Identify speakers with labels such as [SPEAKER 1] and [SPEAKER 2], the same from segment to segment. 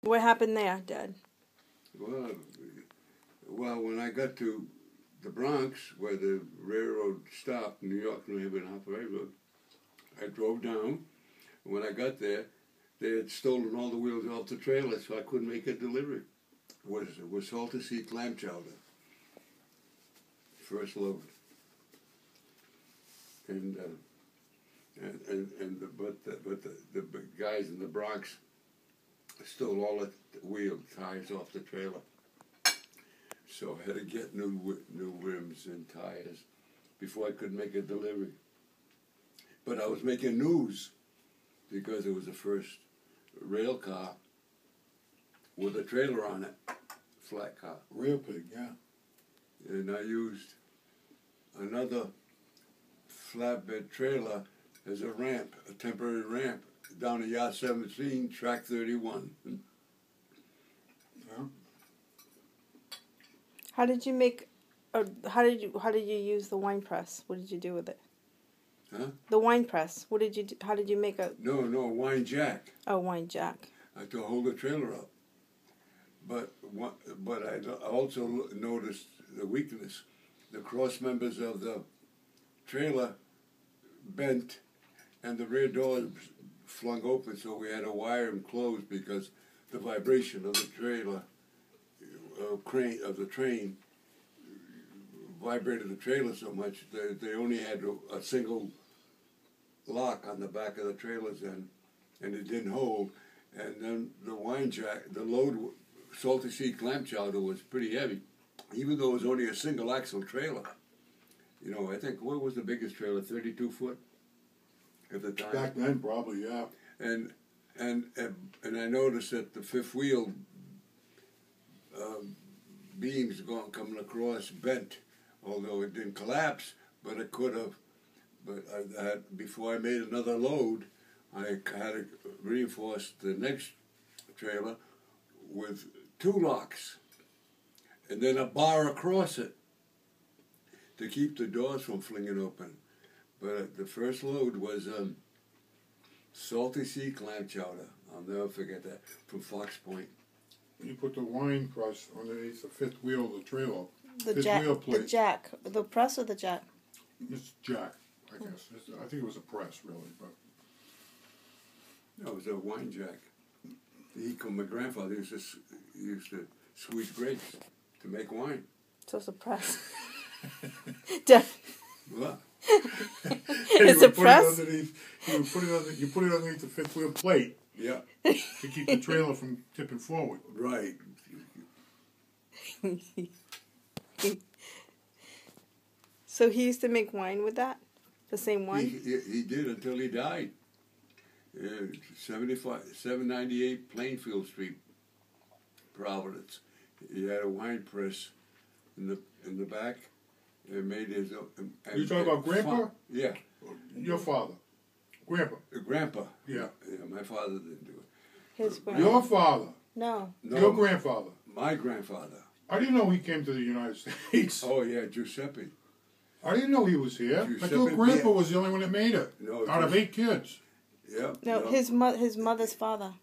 [SPEAKER 1] What happened there, Dad?
[SPEAKER 2] Well, when I got to the Bronx, where the railroad stopped, New York, New Haven, Harper Railroad, I drove down. When I got there, they had stolen all the wheels off the trailer, so I couldn't make a delivery. It was salty sea clam chowder, first load, but the guys in the Bronx stole all the wheel tires off the trailer. So I had to get new rims and tires before I could make a delivery. But I was making news because it was the first rail car with a trailer on it, flat car.
[SPEAKER 3] Real big, yeah.
[SPEAKER 2] And I used another flatbed trailer as a ramp, a temporary ramp, down to Yard 17, Track 31.
[SPEAKER 3] Yeah.
[SPEAKER 1] How did you make? How did you use the wine press? What did you do with it?
[SPEAKER 2] Huh?
[SPEAKER 1] The wine press. What did you do? How did you make a?
[SPEAKER 2] No, wine jack.
[SPEAKER 1] Oh, wine jack.
[SPEAKER 2] To hold the trailer up. But I also noticed the weakness. The cross members of the trailer bent, and the rear doors flung open, so we had to wire them closed because the vibration of the trailer, of the train, vibrated the trailer so much that they only had a single lock on the back of the trailers, and it didn't hold. And then the wine jack, the load, salty sea clam chowder was pretty heavy, even though it was only a single axle trailer. You know, I think, what was the biggest trailer? 32 foot at the time.
[SPEAKER 3] Back then, probably, yeah.
[SPEAKER 2] And I noticed that the fifth wheel beams coming across bent, although it didn't collapse, but it could have. But before I made another load, I had to reinforce the next trailer with 2 locks, and then a bar across it to keep the doors from flinging open. But the first load was salty sea clam chowder. I'll never forget that, from Fox Point.
[SPEAKER 3] You put the wine press underneath the fifth wheel of the trailer.
[SPEAKER 1] The jack. The press or the jack?
[SPEAKER 3] It's jack, I guess. I think it was a press, really, but.
[SPEAKER 2] No, it was a wine jack. My grandfather used to squeeze grapes to make wine.
[SPEAKER 1] So it's a press.
[SPEAKER 2] What?
[SPEAKER 1] It's a press?
[SPEAKER 3] You put it underneath the fifth wheel plate.
[SPEAKER 2] Yeah.
[SPEAKER 3] To keep the trailer from tipping forward.
[SPEAKER 2] Right.
[SPEAKER 1] So he used to make wine with that? The same wine?
[SPEAKER 2] He did until he died. 798 Plainfield Street, Providence. He had a wine press in the back, and made his own.
[SPEAKER 3] You talking about Grandpa?
[SPEAKER 2] Yeah.
[SPEAKER 3] Your father, Grandpa.
[SPEAKER 2] Grandpa.
[SPEAKER 3] Yeah.
[SPEAKER 2] My father didn't do it.
[SPEAKER 1] His grandpa.
[SPEAKER 3] Your father.
[SPEAKER 1] No.
[SPEAKER 3] Your grandfather.
[SPEAKER 2] My grandfather.
[SPEAKER 3] I didn't know he came to the United States.
[SPEAKER 2] Oh yeah, Giuseppe.
[SPEAKER 3] I didn't know he was here. I
[SPEAKER 2] Giuseppe,
[SPEAKER 3] thought Grandpa was the only one that made it.
[SPEAKER 2] No,
[SPEAKER 3] out of 8 kids.
[SPEAKER 2] Yeah.
[SPEAKER 1] No, his mother's father.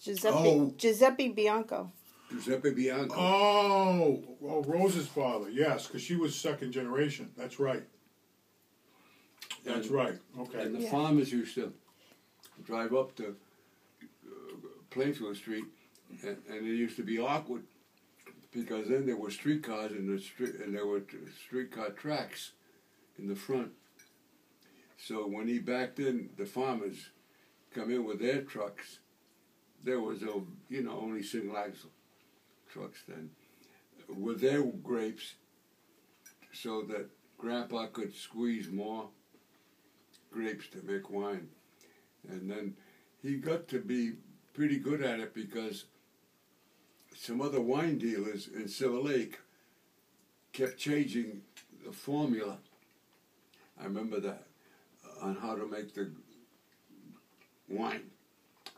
[SPEAKER 1] Giuseppe Bianco.
[SPEAKER 2] Giuseppe Bianco.
[SPEAKER 3] Oh, Rose's father. Yes, because she was second generation. That's right. That's right. Okay.
[SPEAKER 2] And the farmers used to drive up to Plainfield Street, and it used to be awkward because then there were streetcars in the street, and there were streetcar tracks in the front. So when he backed in, the farmers come in with their trucks. There was only single axle trucks then, with their grapes, so that Grandpa could squeeze more grapes to make wine. And then he got to be pretty good at it because some other wine dealers in Silver Lake kept changing the formula. I remember that, on how to make the wine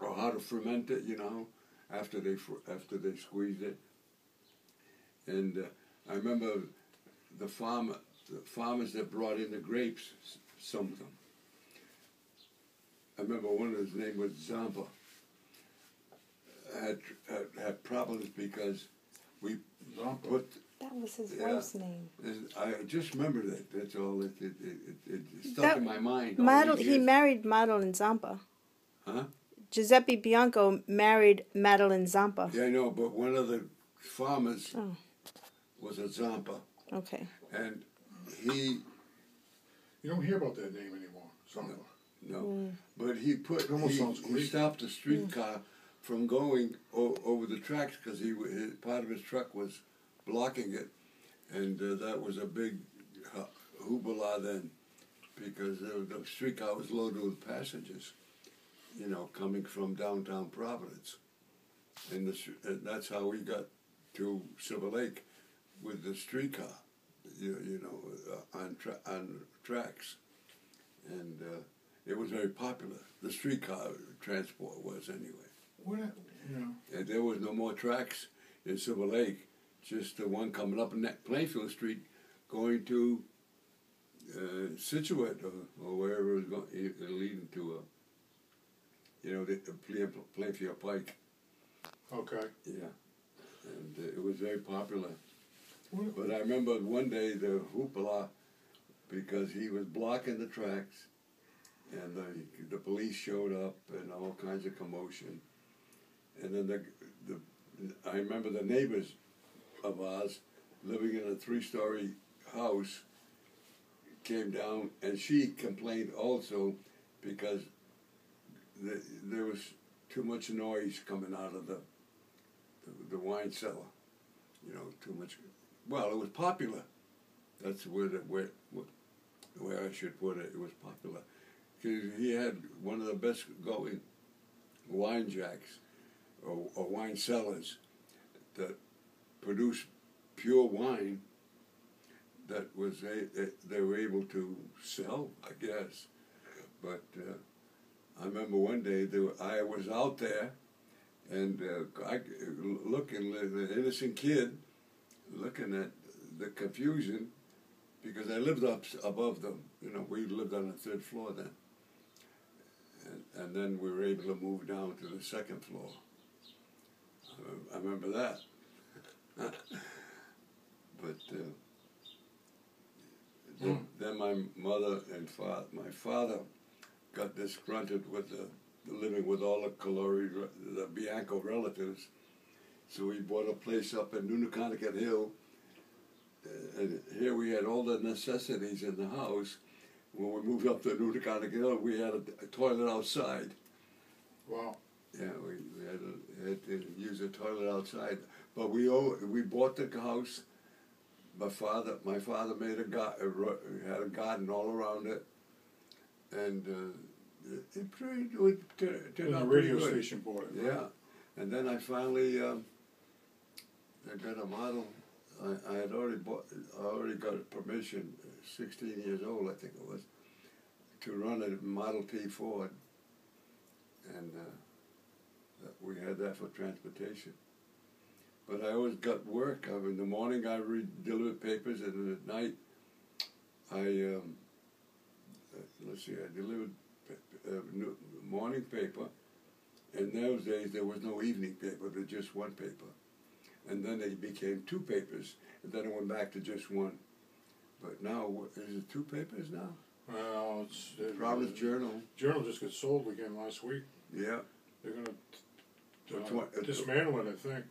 [SPEAKER 2] or how to ferment it, after they squeezed it. And I remember the farmers that brought in the grapes, some of them. I remember one of his name was Zampa. had problems because we
[SPEAKER 3] Zampa.
[SPEAKER 2] put.
[SPEAKER 1] That was his
[SPEAKER 2] Yeah.
[SPEAKER 1] wife's name.
[SPEAKER 2] I just remember that. That's all. It stuck
[SPEAKER 1] That-
[SPEAKER 2] in my mind. All these
[SPEAKER 1] He
[SPEAKER 2] years.
[SPEAKER 1] married Madeline Zampa.
[SPEAKER 2] Huh?
[SPEAKER 1] Giuseppe Bianco married Madeline Zampa.
[SPEAKER 2] Yeah, I know, but one of the farmers
[SPEAKER 1] Oh.
[SPEAKER 2] was a Zampa,
[SPEAKER 1] Okay.
[SPEAKER 2] and he
[SPEAKER 3] You don't hear about that name anymore. Zampa.
[SPEAKER 2] no, but he put
[SPEAKER 3] Almost sounds
[SPEAKER 2] he
[SPEAKER 3] Greek.
[SPEAKER 2] stopped the streetcar from going over the tracks because part of his truck was blocking it, and that was a big hoopla then, because the streetcar was loaded with passengers, you know, coming from downtown Providence, and that's how we got to Silver Lake with the streetcar, you know, on tracks, and it was very popular. The streetcar transport was anyway.
[SPEAKER 3] What? You know.
[SPEAKER 2] And there was no more tracks in Silver Lake, just the one coming up in that Plainfield Street, going to Situate or wherever it was going, leading to you know, the Plainfield Pike.
[SPEAKER 3] Okay.
[SPEAKER 2] Yeah, and it was very popular.
[SPEAKER 3] What?
[SPEAKER 2] But I remember one day the hoopla, because he was blocking the tracks, and the police showed up and all kinds of commotion. And then I remember the neighbors of ours living in a 3-story house came down, and she complained also because there was too much noise coming out of the wine cellar. You know, too much. Well, it was popular. That's where I should put it. It was popular because he had one of the best going wine jacks or wine cellars that produced pure wine that they were able to sell, I guess. But I remember one day I was out there, and looking, the innocent kid, looking at the confusion, because I lived up above them. You know, we lived on the 3rd floor then, and then we were able to move down to the 2nd floor. I remember that. But then my mother and my father got disgruntled with living with all the Bianco relatives. So we bought a place up in Nunaconicut Hill, and here we had all the necessities in the house. When we moved up to Nunaconicut Hill, we had a toilet outside.
[SPEAKER 3] Wow.
[SPEAKER 2] Yeah, we had to use a toilet outside. But we bought the house. My father made had a garden all around it, and it turned
[SPEAKER 3] And
[SPEAKER 2] out
[SPEAKER 3] the
[SPEAKER 2] pretty
[SPEAKER 3] radio
[SPEAKER 2] good.
[SPEAKER 3] station bought it.
[SPEAKER 2] Yeah, and then I finally I got a model. I had already got permission, 16 years old I think it was, to run a Model T Ford, and we had that for transportation. But I always got work. In the morning I delivered papers, and then at night I delivered morning paper. In those days there was no evening paper, there was just one paper. And then they became 2 papers, and then it went back to just one. But now, is it 2 papers now?
[SPEAKER 3] Well, it's
[SPEAKER 2] Providence Journal.
[SPEAKER 3] Journal just got sold again last week.
[SPEAKER 2] Yeah.
[SPEAKER 3] They're
[SPEAKER 2] Which
[SPEAKER 3] gonna
[SPEAKER 2] one?
[SPEAKER 3] dismantle it, I think.